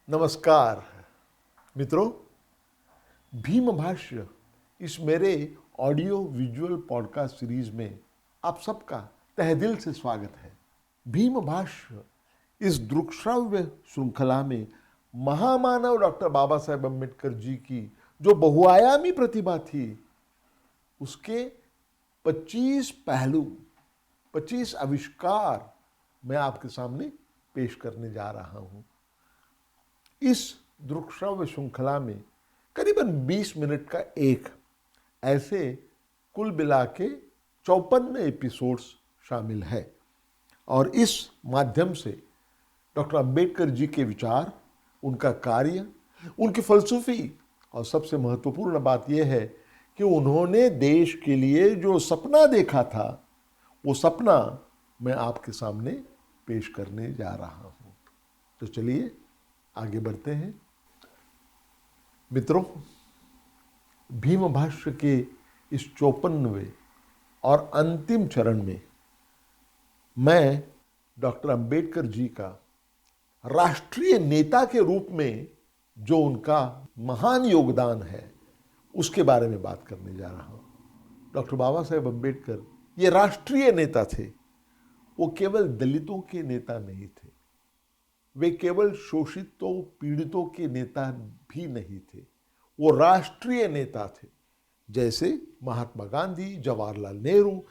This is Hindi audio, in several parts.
नमस्कार मित्रों, भीम भाष्य इस मेरे ऑडियो विजुअल पॉडकास्ट सीरीज में आप सबका तहे दिल से स्वागत है। भीम भाष्य इस दृक्श्राव्य श्रृंखला में महामानव डॉक्टर बाबा साहेब अम्बेडकर जी की जो बहुआयामी प्रतिभा थी उसके 25 पहलू, 25 आविष्कार मैं आपके सामने पेश करने जा रहा हूं। इस दृक्श्राव्य श्रृंखला में करीबन 20 मिनट का एक ऐसे कुल मिला के 54 एपिसोड्स शामिल है और इस माध्यम से डॉक्टर अंबेडकर जी के विचार, उनका कार्य, उनकी फलसफी और सबसे महत्वपूर्ण बात यह है कि उन्होंने देश के लिए जो सपना देखा था वो सपना मैं आपके सामने पेश करने जा रहा हूं। तो चलिए आगे बढ़ते हैं। मित्रों, भीम भाष्य के इस 54वें और अंतिम चरण में मैं डॉक्टर अंबेडकर जी का राष्ट्रीय नेता के रूप में जो उनका महान योगदान है उसके बारे में बात करने जा रहा हूं। डॉक्टर बाबा साहेब अम्बेडकर ये राष्ट्रीय नेता थे। वो केवल दलितों के नेता नहीं थे, वे केवल शोषितों पीड़ितों के नेता भी नहीं थे, वो राष्ट्रीय नेता थे। जैसे महात्मा गांधी, जवाहरलाल नेहरू,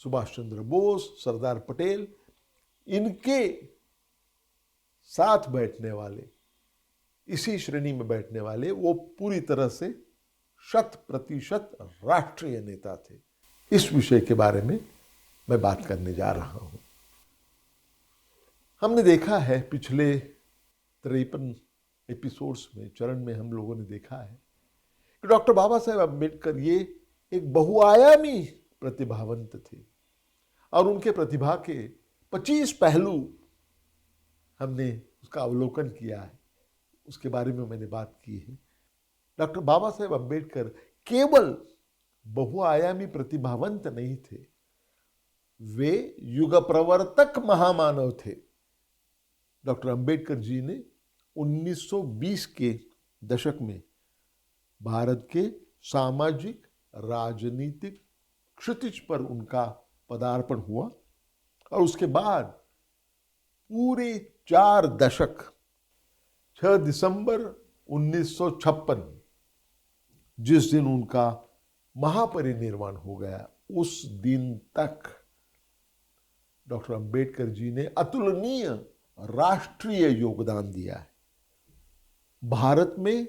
सुभाष चंद्र बोस, सरदार पटेल, इनके साथ बैठने वाले, इसी श्रेणी में बैठने वाले वो पूरी तरह से 100% राष्ट्रीय नेता थे। इस विषय के बारे में मैं बात करने जा रहा हूं। हमने देखा है पिछले 53 एपिसोड्स में, चरण में हम लोगों ने देखा है कि डॉक्टर बाबा साहेब अम्बेडकर ये एक बहुआयामी प्रतिभावंत थे और उनके प्रतिभा के 25 पहलू हमने उसका अवलोकन किया है, उसके बारे में मैंने बात की है। डॉक्टर बाबा साहेब अम्बेडकर केवल बहुआयामी प्रतिभावंत नहीं थे, वे युग प्रवर्तक महामानव थे। डॉक्टर अंबेडकर जी ने 1920 के दशक में भारत के सामाजिक राजनीतिक क्षितिज पर उनका पदार्पण हुआ और उसके बाद पूरे 4 दशक 6 दिसंबर 1956 जिस दिन उनका महापरिनिर्वाण हो गया, उस दिन तक डॉक्टर अंबेडकर जी ने अतुलनीय राष्ट्रीय योगदान दिया है। भारत में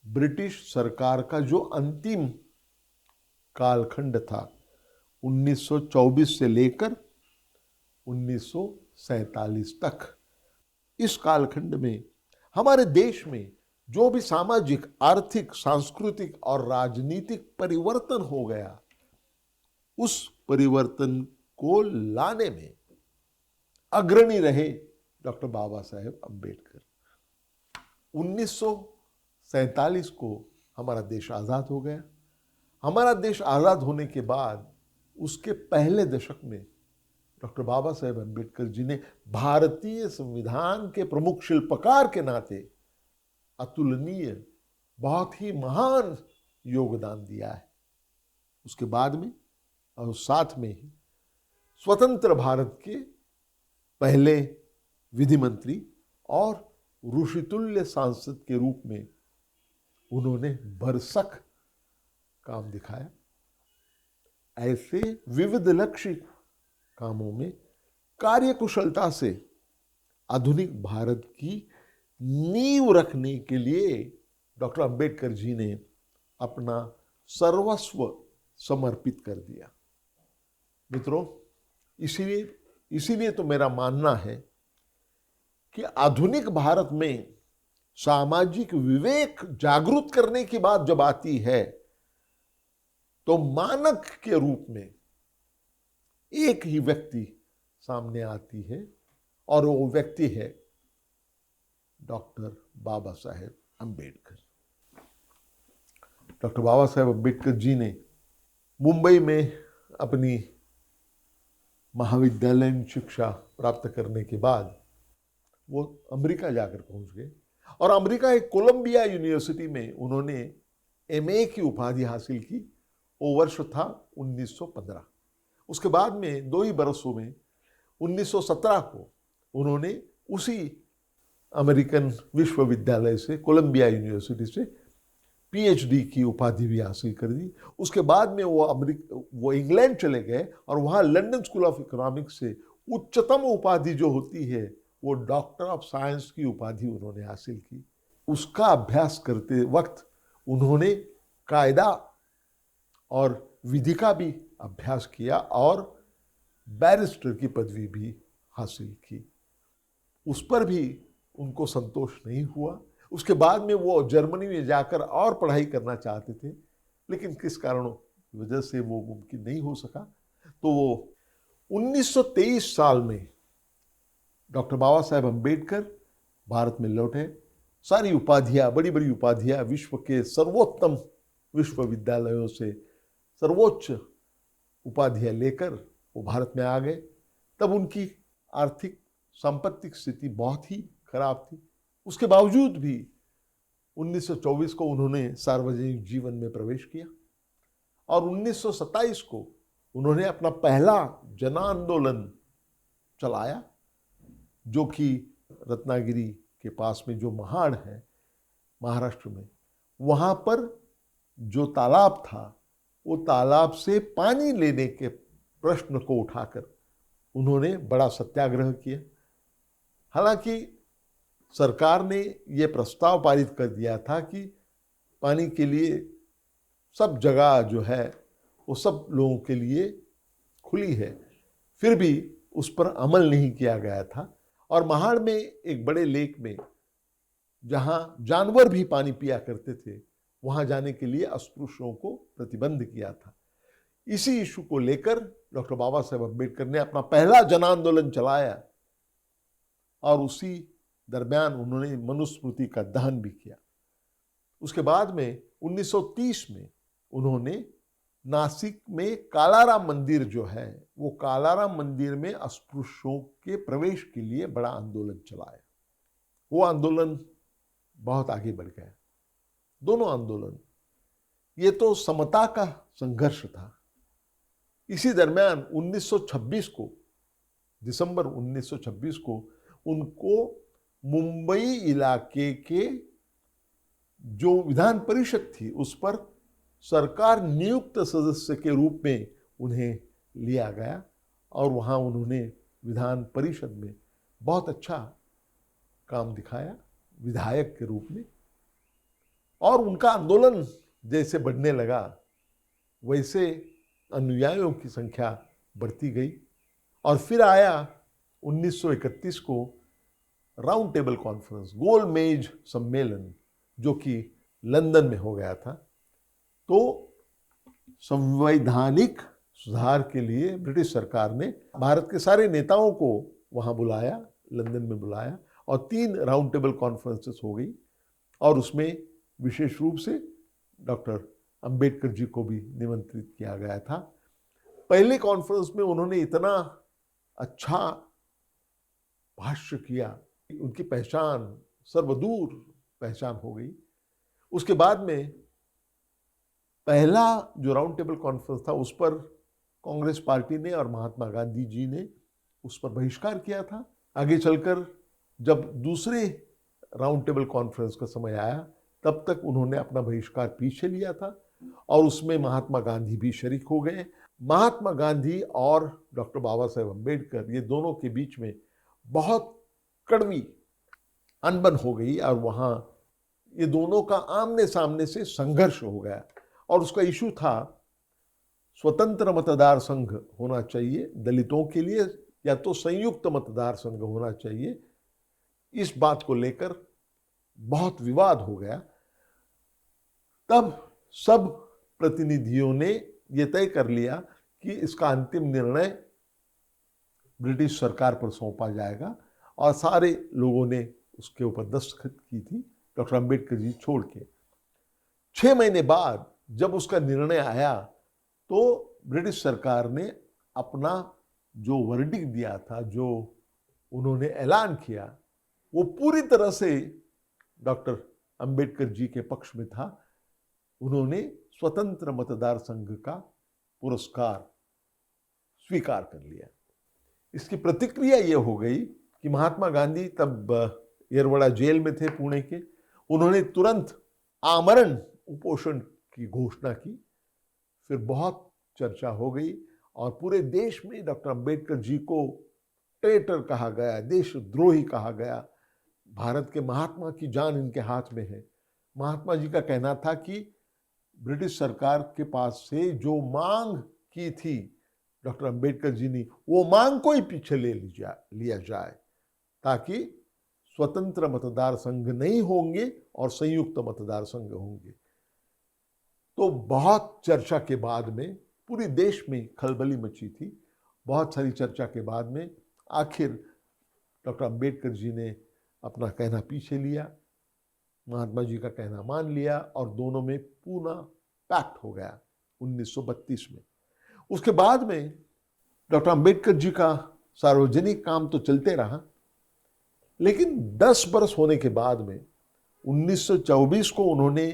ब्रिटिश सरकार का जो अंतिम कालखंड था 1924 से लेकर 1947 तक, इस कालखंड में हमारे देश में जो भी सामाजिक, आर्थिक, सांस्कृतिक और राजनीतिक परिवर्तन हो गया, उस परिवर्तन को लाने में अग्रणी रहे डॉक्टर बाबा साहेब अम्बेडकर। 1947 को हमारा देश आज़ाद हो गया। हमारा देश आज़ाद होने के बाद उसके पहले दशक में डॉक्टर बाबा साहेब अम्बेडकर जी ने भारतीय संविधान के प्रमुख शिल्पकार के नाते अतुलनीय, बहुत ही महान योगदान दिया है। उसके बाद में और साथ में ही स्वतंत्र भारत के पहले विधि मंत्री और ऋषितुल्य सांसद के रूप में उन्होंने भरसक काम दिखाया। ऐसे विविध लक्ष्य कामों में कार्यकुशलता से आधुनिक भारत की नींव रखने के लिए डॉक्टर अंबेडकर जी ने अपना सर्वस्व समर्पित कर दिया। मित्रों, इसीलिए तो मेरा मानना है कि आधुनिक भारत में सामाजिक विवेक जागरूक करने की बात जब आती है तो मानक के रूप में एक ही व्यक्ति सामने आती है और वो व्यक्ति है डॉक्टर बाबा साहेब अम्बेडकर। डॉक्टर बाबा साहेब अम्बेडकर जी ने मुंबई में अपनी महाविद्यालयीन शिक्षा प्राप्त करने के बाद वो अमेरिका जाकर पहुंच गए और अमेरिका के कोलंबिया यूनिवर्सिटी में उन्होंने एमए की उपाधि हासिल की। वो वर्ष था 1915। उसके बाद में 2 ही बरसों में 1917 को उन्होंने उसी अमेरिकन विश्वविद्यालय से, कोलंबिया यूनिवर्सिटी से पीएचडी की उपाधि भी हासिल कर दी। उसके बाद में वो इंग्लैंड चले गए और वहाँ लंदन स्कूल ऑफ इकोनॉमिक्स से उच्चतम उपाधि जो होती है वो डॉक्टर ऑफ साइंस की उपाधि उन्होंने हासिल की। उसका अभ्यास करते वक्त उन्होंने कायदा और विधि का भी अभ्यास किया और बैरिस्टर की पदवी भी हासिल की। उस पर भी उनको संतोष नहीं हुआ। उसके बाद में वो जर्मनी में जाकर और पढ़ाई करना चाहते थे, लेकिन किस कारणों की वजह से वो मुमकिन नहीं हो सका। तो वो 1923 साल में डॉक्टर बाबा साहेब अम्बेडकर भारत में लौटे। सारी उपाधियाँ, बड़ी बड़ी उपाधियाँ, विश्व के सर्वोत्तम विश्वविद्यालयों से सर्वोच्च उपाधियाँ लेकर वो भारत में आ गए। तब उनकी आर्थिक सांपत्तिक स्थिति बहुत ही खराब थी। उसके बावजूद भी 1924 को उन्होंने सार्वजनिक जीवन में प्रवेश किया और 1927 को उन्होंने अपना पहला जन आंदोलन चलाया, जो कि रत्नागिरी के पास में जो महाड़ है महाराष्ट्र में, वहाँ पर जो तालाब था वो तालाब से पानी लेने के प्रश्न को उठाकर उन्होंने बड़ा सत्याग्रह किया। हालांकि सरकार ने ये प्रस्ताव पारित कर दिया था कि पानी के लिए सब जगह जो है वो सब लोगों के लिए खुली है, फिर भी उस पर अमल नहीं किया गया था। और महाड़ में एक बड़े लेक में जहाँ जानवर भी पानी पिया करते थे, वहाँ जाने के लिए अस्पृश्यों को प्रतिबंध किया था। इसी इशू को लेकर डॉक्टर बाबा साहेब अम्बेडकर ने अपना पहला जन आंदोलन चलाया और उसी दरमियान उन्होंने मनुस्मृति का दहन भी किया। उसके बाद में 1930 में उन्होंने नासिक में कालाराम मंदिर जो है, वो कालाराम मंदिर में अस्पृश्यों के प्रवेश के लिए बड़ा आंदोलन चलाया। वो आंदोलन बहुत आगे बढ़ गया। दोनों आंदोलन, ये तो समता का संघर्ष था। इसी दरमियान 1926 को, दिसंबर 1926 को उनको मुंबई इलाके के जो विधान परिषद थी उस पर सरकार नियुक्त सदस्य के रूप में उन्हें लिया गया और वहाँ उन्होंने विधान परिषद में बहुत अच्छा काम दिखाया विधायक के रूप में। और उनका आंदोलन जैसे बढ़ने लगा वैसे अनुयायियों की संख्या बढ़ती गई। और फिर आया 1931 को राउंड टेबल कॉन्फ्रेंस, गोल मेज सम्मेलन, जो कि लंदन में हो गया था। तो संवैधानिक सुधार के लिए ब्रिटिश सरकार ने भारत के सारे नेताओं को वहाँ बुलाया, लंदन में बुलाया, और 3 राउंड टेबल कॉन्फ्रेंसेस हो गई। और उसमें विशेष रूप से डॉक्टर अंबेडकर जी को भी निमंत्रित किया गया था। पहले कॉन्फ्रेंस में उन्होंने इतना अच्छा भाष्य किया, उनकी पहचान सर्वदूर पहचान हो गई। उसके बाद में पहला जो राउंड टेबल कॉन्फ्रेंस था उस पर कांग्रेस पार्टी ने और महात्मा गांधी जी ने उस पर बहिष्कार किया था। आगे चलकर जब दूसरे राउंड टेबल कॉन्फ्रेंस का समय आया तब तक उन्होंने अपना बहिष्कार पीछे लिया था और उसमें महात्मा गांधी भी शरीक हो गए। महात्मा गांधी और डॉक्टर बाबा साहेब अम्बेडकर, ये दोनों के बीच में बहुत कड़वी अनबन हो गई और वहाँ ये दोनों का आमने सामने से संघर्ष हो गया। और उसका इशू था स्वतंत्र मतदार संघ होना चाहिए दलितों के लिए या तो संयुक्त मतदार संघ होना चाहिए। इस बात को लेकर बहुत विवाद हो गया। तब सब प्रतिनिधियों ने यह तय कर लिया कि इसका अंतिम निर्णय ब्रिटिश सरकार पर सौंपा जाएगा और सारे लोगों ने उसके ऊपर दस्तखत की थी, डॉक्टर अंबेडकर जी छोड़ के। 6 महीने बाद जब उसका निर्णय आया तो ब्रिटिश सरकार ने अपना जो वर्डिक्ट दिया था, जो उन्होंने ऐलान किया, वो पूरी तरह से डॉक्टर अंबेडकर जी के पक्ष में था, उन्होंने स्वतंत्र मतदार संघ का पुरस्कार स्वीकार कर लिया। इसकी प्रतिक्रिया ये हो गई कि महात्मा गांधी तब येरवड़ा जेल में थे पुणे के, उन्होंने तुरंत आमरण उपोषण की घोषणा की। फिर बहुत चर्चा हो गई और पूरे देश में डॉक्टर अंबेडकर जी को ट्रेटर कहा गया, देशद्रोही कहा गया। भारत के महात्मा की जान इनके हाथ में है। महात्मा जी का कहना था कि ब्रिटिश सरकार के पास से जो मांग की थी डॉक्टर अंबेडकर जी ने, वो मांग को ही पीछे लिया जाए, ताकि स्वतंत्र मतदार संघ नहीं होंगे और संयुक्त मतदार संघ होंगे। तो बहुत चर्चा के बाद में पूरे देश में खलबली मची थी। बहुत सारी चर्चा के बाद में आखिर डॉक्टर अंबेडकर जी ने अपना कहना पीछे लिया, महात्मा जी का कहना मान लिया और दोनों में पूरा पैक्ट हो गया 1932 में। उसके बाद में डॉक्टर अंबेडकर जी का सार्वजनिक काम तो चलते रहा, लेकिन 10 बरस होने के बाद में 1924 को उन्होंने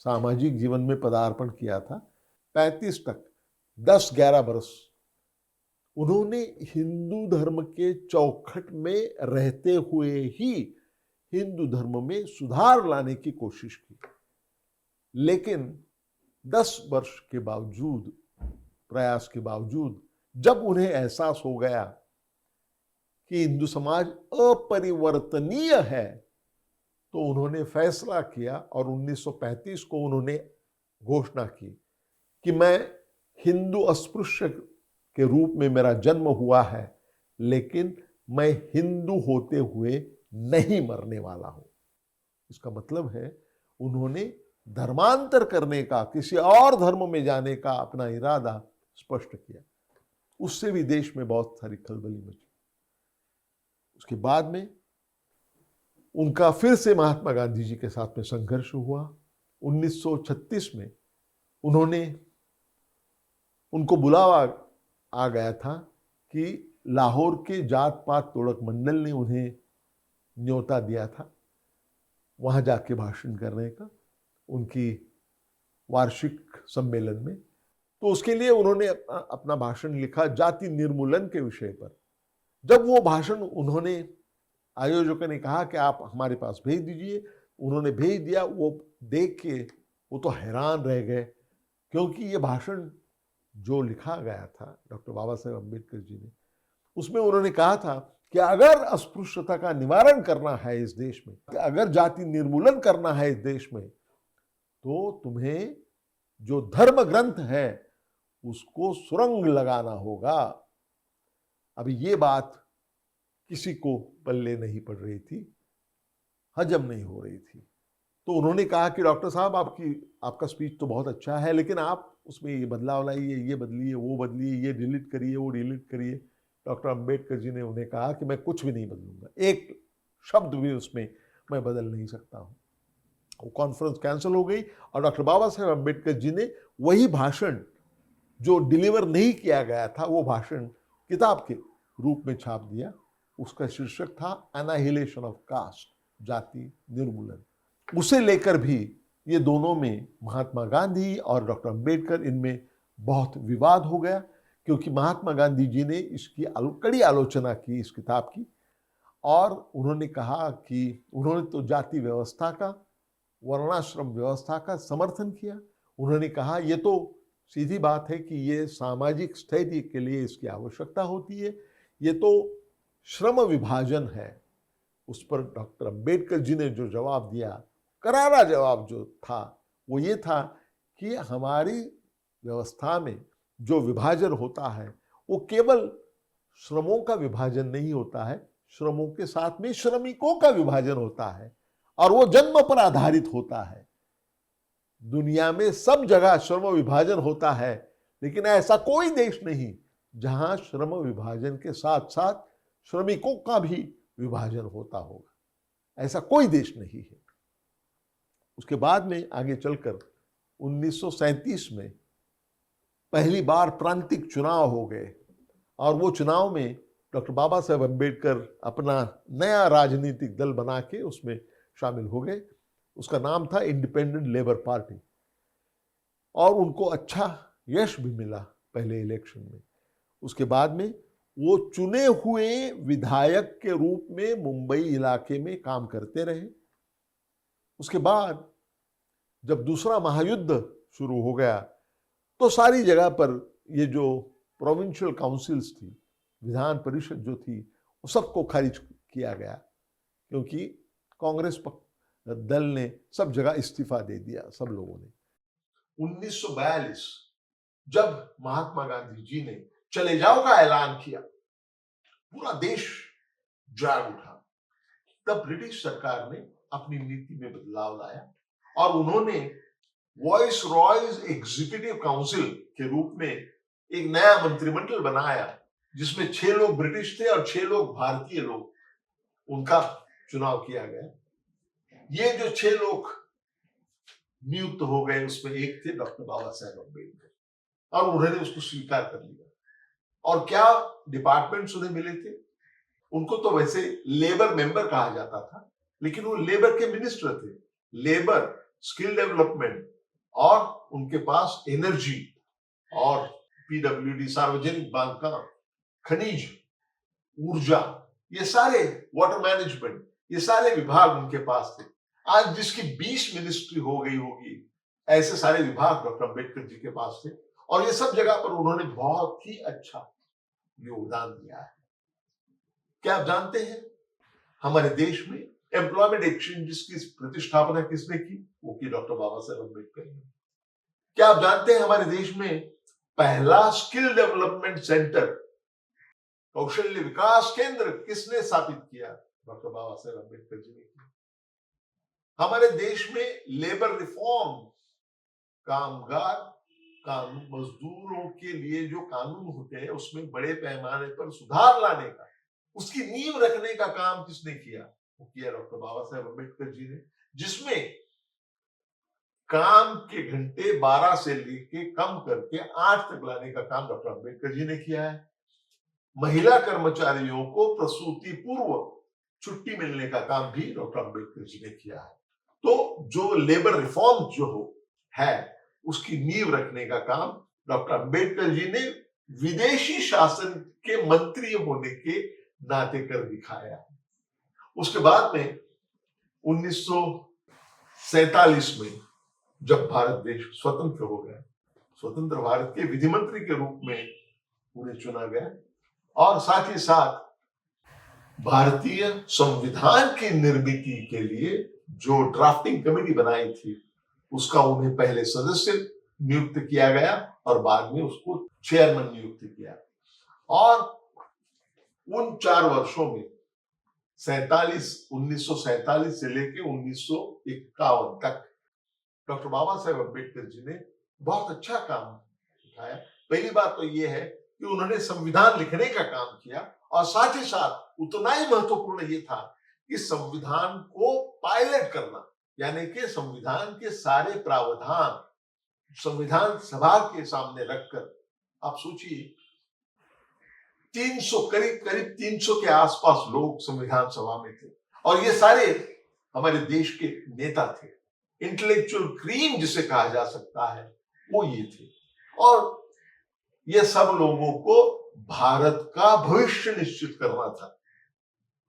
सामाजिक जीवन में पदार्पण किया था। 35 तक 10-11 बरस उन्होंने हिंदू धर्म के चौखट में रहते हुए ही हिंदू धर्म में सुधार लाने की कोशिश की। लेकिन 10 वर्ष के बावजूद, प्रयास के बावजूद, जब उन्हें एहसास हो गया कि हिंदू समाज अपरिवर्तनीय है, तो उन्होंने फैसला किया और 1935 को उन्होंने घोषणा की कि मैं हिंदू अस्पृश्य के रूप में मेरा जन्म हुआ है, लेकिन मैं हिंदू होते हुए नहीं मरने वाला हूं। इसका मतलब है उन्होंने धर्मांतर करने का, किसी और धर्म में जाने का अपना इरादा स्पष्ट किया। उससे भी देश में बहुत सारी खलबली मची। उसके बाद में उनका फिर से महात्मा गांधी जी के साथ में संघर्ष हुआ। 1936 में उनको बुलावा आ गया था कि लाहौर के जात पात तोड़क मंडल ने उन्हें न्योता दिया था वहां जाके भाषण करने का, उनकी वार्षिक सम्मेलन में। तो उसके लिए उन्होंने अपना भाषण लिखा जाति निर्मूलन के विषय पर। जब वो भाषण उन्होंने, आयोजकों ने कहा कि आप हमारे पास भेज दीजिए, उन्होंने भेज दिया। वो देख के वो तो हैरान रह गए, क्योंकि ये भाषण जो लिखा गया था डॉक्टर बाबा साहेब अम्बेडकर जी ने, उसमें उन्होंने कहा था कि अगर अस्पृश्यता का निवारण करना है इस देश में, अगर जाति निर्मूलन करना है इस देश में, तो तुम्हें जो धर्म ग्रंथ है उसको सुरंग लगाना होगा। अभी ये बात किसी को पल्ले नहीं पड़ रही थी, हजम नहीं हो रही थी। तो उन्होंने कहा कि डॉक्टर साहब आपका स्पीच तो बहुत अच्छा है, लेकिन आप उसमें ये बदलाव लाइए, ये बदलिए, वो बदलिए, ये डिलीट करिए, वो डिलीट करिए। डॉक्टर अंबेडकर जी ने उन्हें कहा कि मैं कुछ भी नहीं बदलूंगा, एक शब्द भी उसमें मैं बदल नहीं सकता हूं। वो कॉन्फ्रेंस कैंसिल हो गई और डॉक्टर बाबा साहेब अम्बेडकर जी ने वही भाषण जो डिलीवर नहीं किया गया था, वो भाषण किताब के रूप में छाप दिया। उसका शीर्षक था एनाहिलेशन ऑफ कास्ट, जाति निर्मूलन। उसे लेकर भी ये दोनों में, महात्मा गांधी और डॉक्टर अंबेडकर, इनमें बहुत विवाद हो गया, क्योंकि महात्मा गांधी जी ने इसकी कड़ी आलोचना की इस किताब की, और उन्होंने कहा कि उन्होंने तो जाति व्यवस्था का, वर्णाश्रम व्यवस्था का समर्थन किया। उन्होंने कहा ये तो सीधी बात है कि ये सामाजिक स्थिति के लिए इसकी आवश्यकता होती है, ये तो श्रम विभाजन है। उस पर डॉक्टर अंबेडकर जी ने जो जवाब दिया, करारा जवाब जो था, वो ये था कि हमारी व्यवस्था में जो विभाजन होता है वो केवल श्रमों का विभाजन नहीं होता है, श्रमों के साथ में श्रमिकों का विभाजन होता है, और वो जन्म पर आधारित होता है। दुनिया में सब जगह श्रम विभाजन होता है, लेकिन ऐसा कोई देश नहीं जहां श्रम विभाजन के साथ साथ श्रमिकों का भी विभाजन होता होगा। ऐसा कोई देश नहीं है। उसके बाद में आगे चलकर 1937 में पहली बार प्रांतिक चुनाव हो गए, और वो चुनाव में डॉक्टर बाबा साहेब अम्बेडकर अपना नया राजनीतिक दल बना के उसमें शामिल हो गए। उसका नाम था इंडिपेंडेंट लेबर पार्टी, और उनको अच्छा यश भी मिला पहले इलेक्शन में। उसके बाद में वो चुने हुए विधायक के रूप में मुंबई इलाके में काम करते रहे। उसके बाद जब दूसरा महायुद्ध शुरू हो गया तो सारी जगह पर ये जो प्रोविंशियल काउंसिल्स थी, विधान परिषद जो थी, वो सबको खारिज किया गया, क्योंकि कांग्रेस दल ने सब जगह इस्तीफा दे दिया, सब लोगों ने। 1942 जब महात्मा गांधी जी ने चले जाओ का ऐलान किया, पूरा देश जाग उठा। तब ब्रिटिश सरकार ने अपनी नीति में बदलाव लाया और उन्होंने वॉइस रॉयज एग्जीक्यूटिव काउंसिल के रूप में एक नया मंत्रिमंडल बनाया, जिसमें 6 लोग ब्रिटिश थे और 6 लोग भारतीय लोग, उनका चुनाव किया गया। ये जो 6 लोग नियुक्त हो गए, उसमें एक थे डॉक्टर बाबा साहेब अम्बेडकर, और उन्होंने उसको स्वीकार कर लिया। और क्या डिपार्टमेंट्स उन्हें मिले थे? उनको तो वैसे लेबर मेंबर कहा जाता था, लेकिन वो लेबर के मिनिस्टर थे। लेबर, स्किल डेवलपमेंट, और उनके पास एनर्जी और पीडब्ल्यूडी, सार्वजनिक बांधकाम, खनिज, ऊर्जा, ये सारे, वाटर मैनेजमेंट, ये सारे विभाग उनके पास थे। आज जिसकी 20 मिनिस्ट्री हो गई होगी, ऐसे सारे विभाग डॉक्टर अम्बेडकर जी के पास थे, और ये सब जगह पर उन्होंने बहुत ही अच्छा योगदान दिया है। क्या आप जानते हैं हमारे देश में एम्प्लॉयमेंट एक्सचेंजेस की प्रतिष्ठापना किसने की? वो की डॉक्टर बाबा साहेब अम्बेडकर ने। क्या आप जानते हैं हमारे देश में पहला स्किल डेवलपमेंट सेंटर, कौशल्य विकास केंद्र किसने स्थापित किया? डॉक्टर बाबा साहेब अम्बेडकर जी ने किया। हमारे देश में लेबर रिफॉर्म, कामगार कानून, मजदूरों के लिए जो कानून होते हैं उसमें बड़े पैमाने पर सुधार लाने का, उसकी नींव रखने का काम किसने किया? वो किया डॉक्टर बाबा साहेब अम्बेडकर जी ने, जिसमें काम के घंटे 12 से लेके कम करके 8 तक लाने का काम डॉक्टर अम्बेडकर जी ने किया है। महिला कर्मचारियों को प्रसूति पूर्व छुट्टी मिलने का काम भी डॉक्टर अम्बेडकर जी ने किया है। तो जो लेबर रिफॉर्म जो है, उसकी नींव रखने का काम डॉक्टर अम्बेडकर जी ने विदेशी शासन के मंत्री होने के नाते कर दिखाया। उसके बाद में 1947 में जब भारत देश स्वतंत्र हो गया, स्वतंत्र भारत के विधि मंत्री के रूप में उन्हें चुना गया, और साथ ही साथ भारतीय संविधान की निर्मिति के लिए जो ड्राफ्टिंग कमेटी बनाई थी, उसका उन्हें पहले सदस्य नियुक्त किया गया और बाद में उसको चेयरमैन नियुक्त किया। और उन 4 वर्षों में 1947 से लेके 1951 तक डॉक्टर बाबा साहेब अम्बेडकर जी ने बहुत अच्छा काम उठाया। पहली बात तो यह है कि उन्होंने संविधान लिखने का काम किया, और साथ ही साथ उतना ही महत्वपूर्ण ये था कि संविधान को पायलट करना, यानी कि संविधान के सारे प्रावधान संविधान सभा के सामने रखकर, आप सोचिए 300 करीब 300 के आसपास लोग संविधान सभा में थे, और ये सारे हमारे देश के नेता थे। इंटेलेक्चुअल क्रीम जिसे कहा जा सकता है, वो ये थे। और ये सब लोगों को भारत का भविष्य निश्चित करना था।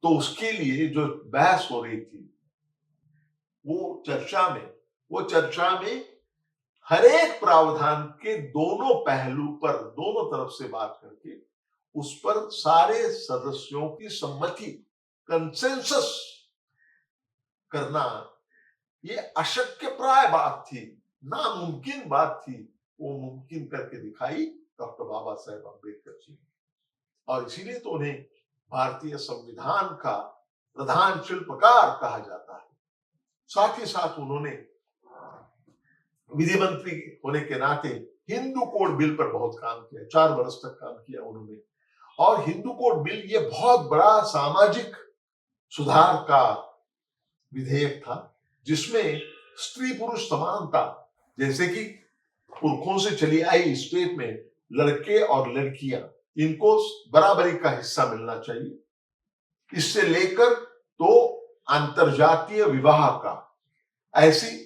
तो उसके लिए जो बहस हो रही थी, वो चर्चा में हर एक प्रावधान के दोनों पहलू पर, दोनों तरफ से बात करके उस पर सारे सदस्यों की सम्मति, कंसेंसस करना, ये अशक्य प्राय बात थी, नामुमकिन बात थी। वो मुमकिन करके दिखाई डॉक्टर बाबा साहेब अम्बेडकर जी ने, और इसीलिए तो उन्हें भारतीय संविधान का प्रधान शिल्पकार कहा जाता है। साथ ही साथ उन्होंने विधि मंत्री होने के नाते हिंदू कोड बिल पर बहुत काम किया, 4 वर्ष तक काम किया उन्होंने। और हिंदू कोड बिल ये बहुत बड़ा सामाजिक सुधार का विधेयक था, जिसमें स्त्री पुरुष समानता, जैसे कि पुरखों से चली आई स्टेट में लड़के और लड़कियां, इनको बराबरी का हिस्सा मिलना चाहिए, इससे लेकर तो अंतरजातीय विवाह का, ऐसी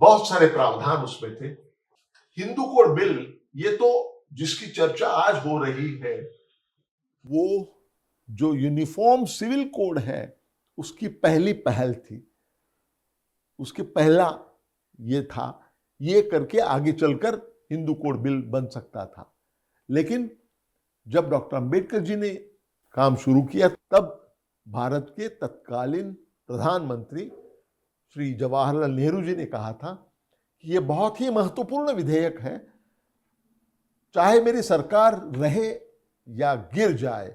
बहुत सारे प्रावधान उसमें थे। हिंदू कोड बिल, ये तो जिसकी चर्चा आज हो रही है, वो जो यूनिफॉर्म सिविल कोड है उसकी पहली पहल थी, उसके पहला ये था, ये करके आगे चलकर हिंदू कोड बिल बन सकता था। लेकिन जब डॉक्टर अंबेडकर जी ने काम शुरू किया, तब भारत के तत्कालीन प्रधानमंत्री श्री जवाहरलाल नेहरू जी ने कहा था कि ये बहुत ही महत्वपूर्ण विधेयक है, चाहे मेरी सरकार रहे या गिर जाए,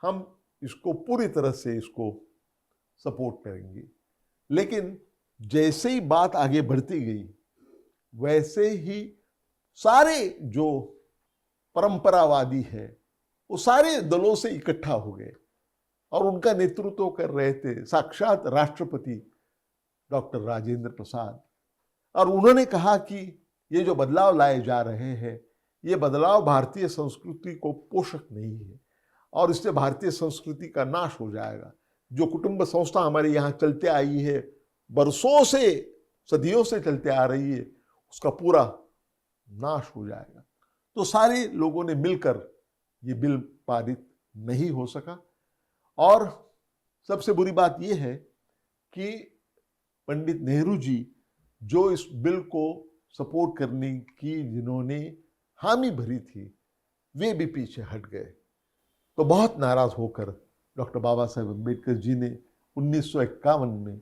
हम इसको पूरी तरह से इसको सपोर्ट करेंगे। लेकिन जैसे ही बात आगे बढ़ती गई, वैसे ही सारे जो परंपरावादी है वो सारे दलों से इकट्ठा हो गए और उनका नेतृत्व कर रहे थे साक्षात राष्ट्रपति डॉक्टर राजेंद्र प्रसाद। और उन्होंने कहा कि ये जो बदलाव लाए जा रहे हैं, ये बदलाव भारतीय संस्कृति को पोषक नहीं है और इससे भारतीय संस्कृति का नाश हो जाएगा। जो कुटुंब संस्था हमारे यहाँ चलते आई है, बरसों से, सदियों से चलते आ रही है, उसका पूरा नाश हो जाएगा। तो सारे लोगों ने मिलकर ये बिल पारित नहीं हो सका। और सबसे बुरी बात यह है कि पंडित नेहरू जी, जो इस बिल को सपोर्ट करने की जिन्होंने हामी भरी थी, वे भी पीछे हट गए। तो बहुत नाराज होकर डॉक्टर बाबा साहेब अम्बेडकर जी ने 1951 में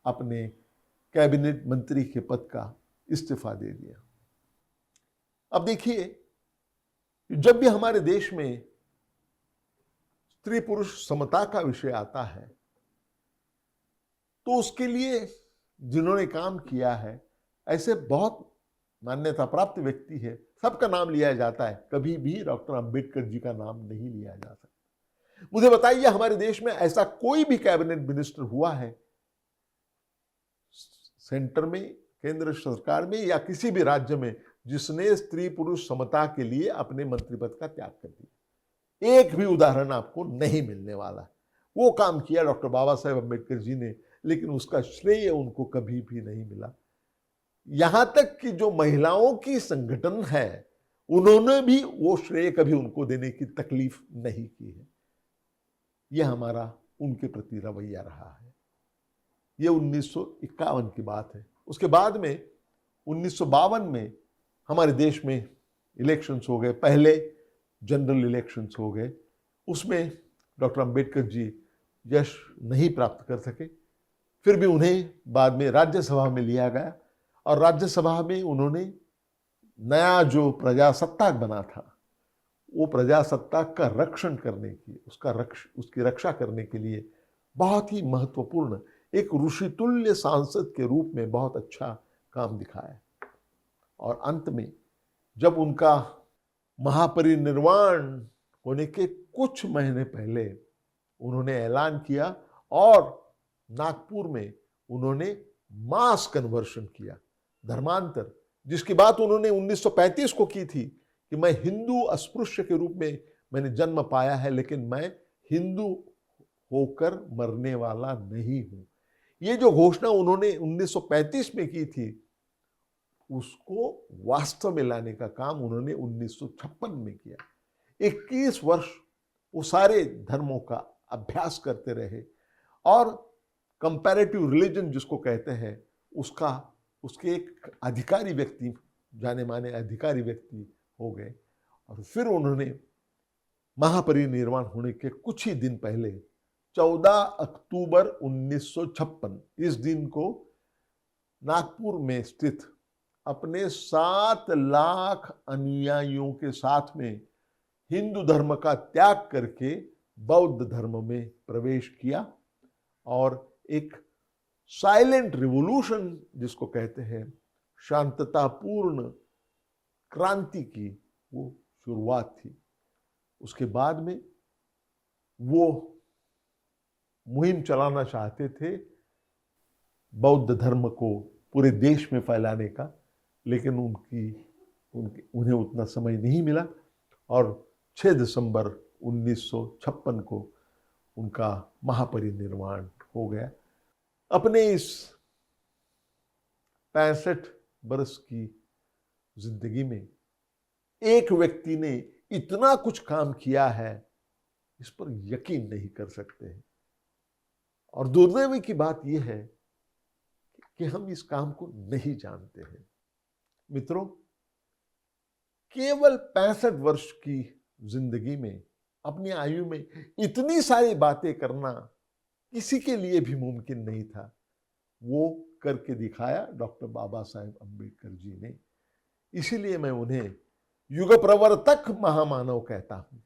अपने कैबिनेट मंत्री के पद का इस्तीफा दे दिया। अब देखिए, जब भी हमारे देश में स्त्री पुरुष समता का विषय आता है, तो उसके लिए जिन्होंने काम किया है, ऐसे बहुत मान्यता प्राप्त व्यक्ति है, सबका नाम लिया जाता है, कभी भी डॉक्टर अंबेडकर जी का नाम नहीं लिया जा सकता। मुझे बताइए, हमारे देश में ऐसा कोई भी कैबिनेट मिनिस्टर हुआ है, सेंटर में, केंद्र सरकार में या किसी भी राज्य में, जिसने स्त्री पुरुष समता के लिए अपने मंत्री पद का त्याग कर दिया? एक भी उदाहरण आपको नहीं मिलने वाला। वो काम किया डॉक्टर बाबा साहेब अम्बेडकर जी ने, लेकिन उसका श्रेय उनको कभी भी नहीं मिला। यहां तक कि जो महिलाओं की संगठन है, उन्होंने भी वो श्रेय कभी उनको देने की तकलीफ नहीं की है। यह हमारा उनके प्रति रवैया रहा है। ये 1951 की बात है। उसके बाद में 1952 में हमारे देश में इलेक्शंस हो गए, पहले जनरल इलेक्शंस हो गए। उसमें डॉक्टर अंबेडकर जी यश नहीं प्राप्त कर सके, फिर भी उन्हें बाद में राज्यसभा में लिया गया और राज्यसभा में उन्होंने नया जो प्रजासत्ताक बना था, वो प्रजासत्ताक का रक्षण करने की, उसकी रक्षा करने के लिए बहुत ही महत्वपूर्ण, एक ऋषितुल्य सांसद के रूप में बहुत अच्छा काम दिखाया। और अंत में जब उनका महापरिनिर्वाण होने के कुछ महीने पहले उन्होंने ऐलान किया और नागपुर में उन्होंने मास कन्वर्शन किया, धर्मांतर, जिसकी बात उन्होंने 1935 को की थी कि मैं हिंदू अस्पृश्य के रूप में मैंने जन्म पाया है, लेकिन मैं हिंदू होकर मरने वाला नहीं हूं। ये जो घोषणा उन्होंने 1935 में की थी, उसको वास्तव में लाने का काम उन्होंने 1956 में किया। 21 वर्ष वो सारे धर्मों का अभ्यास करते रहे और कंपैरेटिव रिलीजन जिसको कहते हैं, उसके एक अधिकारी व्यक्ति, जाने माने अधिकारी व्यक्ति हो गए। और फिर उन्होंने महापरिनिर्वाण होने के कुछ ही दिन पहले 14 अक्टूबर 1956, इस दिन को नागपुर में स्थित अपने 7 लाख अनुयायियों के साथ में हिंदू धर्म का त्याग करके बौद्ध धर्म में प्रवेश किया और एक साइलेंट रिवॉल्यूशन जिसको कहते हैं, शांततापूर्ण क्रांति की वो शुरुआत थी। उसके बाद में वो मुहिम चलाना चाहते थे बौद्ध धर्म को पूरे देश में फैलाने का, लेकिन उन्हें उतना समय नहीं मिला और 6 दिसंबर 1956 को उनका महापरिनिर्वाण हो गया। अपने इस 65 बरस की जिंदगी में एक व्यक्ति ने इतना कुछ काम किया है, इस पर यकीन नहीं कर सकते हैं। और दुर्दैव की बात यह है कि हम इस काम को नहीं जानते हैं। मित्रों, केवल 65 वर्ष की जिंदगी में, अपनी आयु में इतनी सारी बातें करना किसी के लिए भी मुमकिन नहीं था। वो करके दिखाया डॉक्टर बाबा साहेब अम्बेडकर जी ने। इसीलिए मैं उन्हें युग प्रवर्तक महामानव कहता हूं।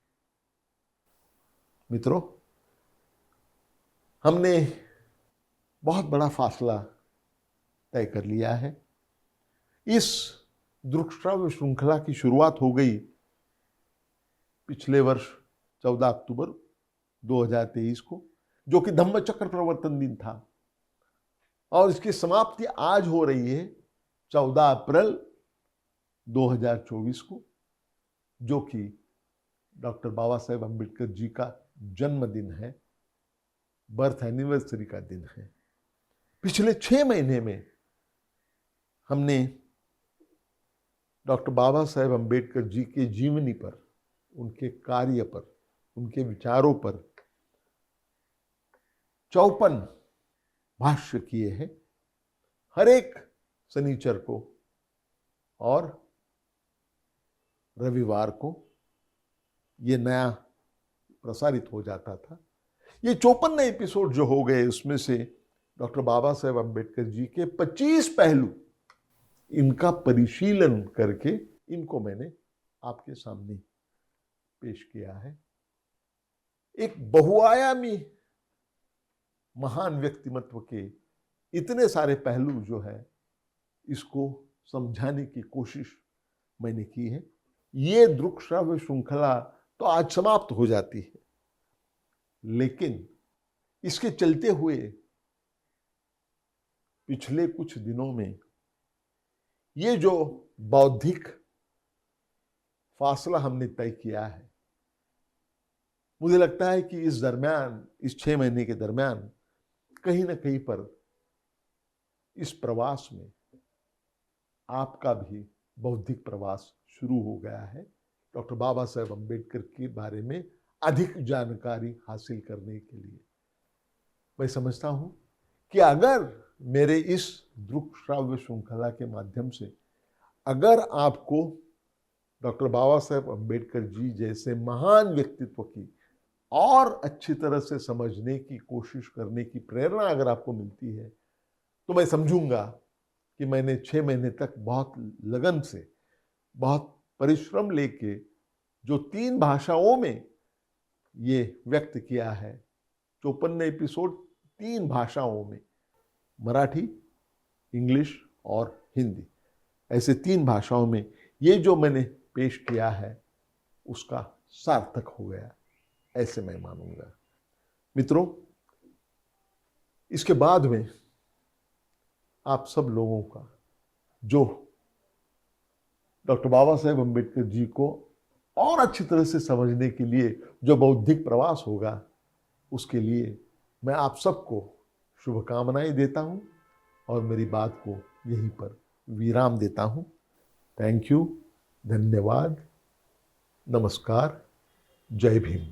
मित्रों, हमने बहुत बड़ा फासला तय कर लिया है। इस दृक्श्राव्य श्रृंखला की शुरुआत हो गई पिछले वर्ष 14 अक्टूबर 2023 को, जो कि धम्मचक्र प्रवर्तन दिन था, और इसकी समाप्ति आज हो रही है 14 अप्रैल 2024 को, जो कि डॉक्टर बाबा साहेब अम्बेडकर जी का जन्मदिन है, बर्थ एनिवर्सरी का दिन है। पिछले 6 महीने में हमने डॉक्टर बाबा साहेब अम्बेडकर जी के जीवनी पर, उनके कार्य पर, उनके विचारों पर 54 भाष्य किए हैं। हर एक शनिचर को और रविवार को ये नया प्रसारित हो जाता था। ये 54 एपिसोड जो हो गए, उसमें से डॉक्टर बाबा साहेब अम्बेडकर जी के 25 पहलू, इनका परिशीलन करके इनको मैंने आपके सामने पेश किया है। एक बहुआयामी महान व्यक्तिमत्व के इतने सारे पहलू जो है, इसको समझाने की कोशिश मैंने की है। ये दृक्श्राव्य श्रृंखला तो आज समाप्त हो जाती है, लेकिन इसके चलते हुए पिछले कुछ दिनों में ये जो बौद्धिक फासला हमने तय किया है, मुझे लगता है कि इस दरमियान, इस 6 महीने के दरमियान कहीं ना कहीं पर इस प्रवास में आपका भी बौद्धिक प्रवास शुरू हो गया है। डॉक्टर बाबा साहेब अम्बेडकर के बारे में अधिक जानकारी हासिल करने के लिए मैं समझता हूं कि अगर मेरे इस दृक्श्राव्य श्रृंखला के माध्यम से अगर आपको डॉक्टर बाबा साहेब अम्बेडकर जी जैसे महान व्यक्तित्व की और अच्छी तरह से समझने की कोशिश करने की प्रेरणा अगर आपको मिलती है, तो मैं समझूंगा कि मैंने 6 महीने तक बहुत लगन से, बहुत परिश्रम लेके जो 3 भाषाओं में ये व्यक्त किया है, 54 एपिसोड 3 भाषाओं में, मराठी, इंग्लिश और हिंदी, ऐसे 3 भाषाओं में ये जो मैंने पेश किया है, उसका सार्थक हो गया, ऐसे मैं मानूंगा। मित्रों, इसके बाद में आप सब लोगों का जो डॉक्टर बाबा साहेब अम्बेडकर जी को और अच्छी तरह से समझने के लिए जो बौद्धिक प्रवास होगा, उसके लिए मैं आप सबको शुभकामनाएं देता हूं और मेरी बात को यहीं पर विराम देता हूं। थैंक यू, धन्यवाद, नमस्कार, जय भीम।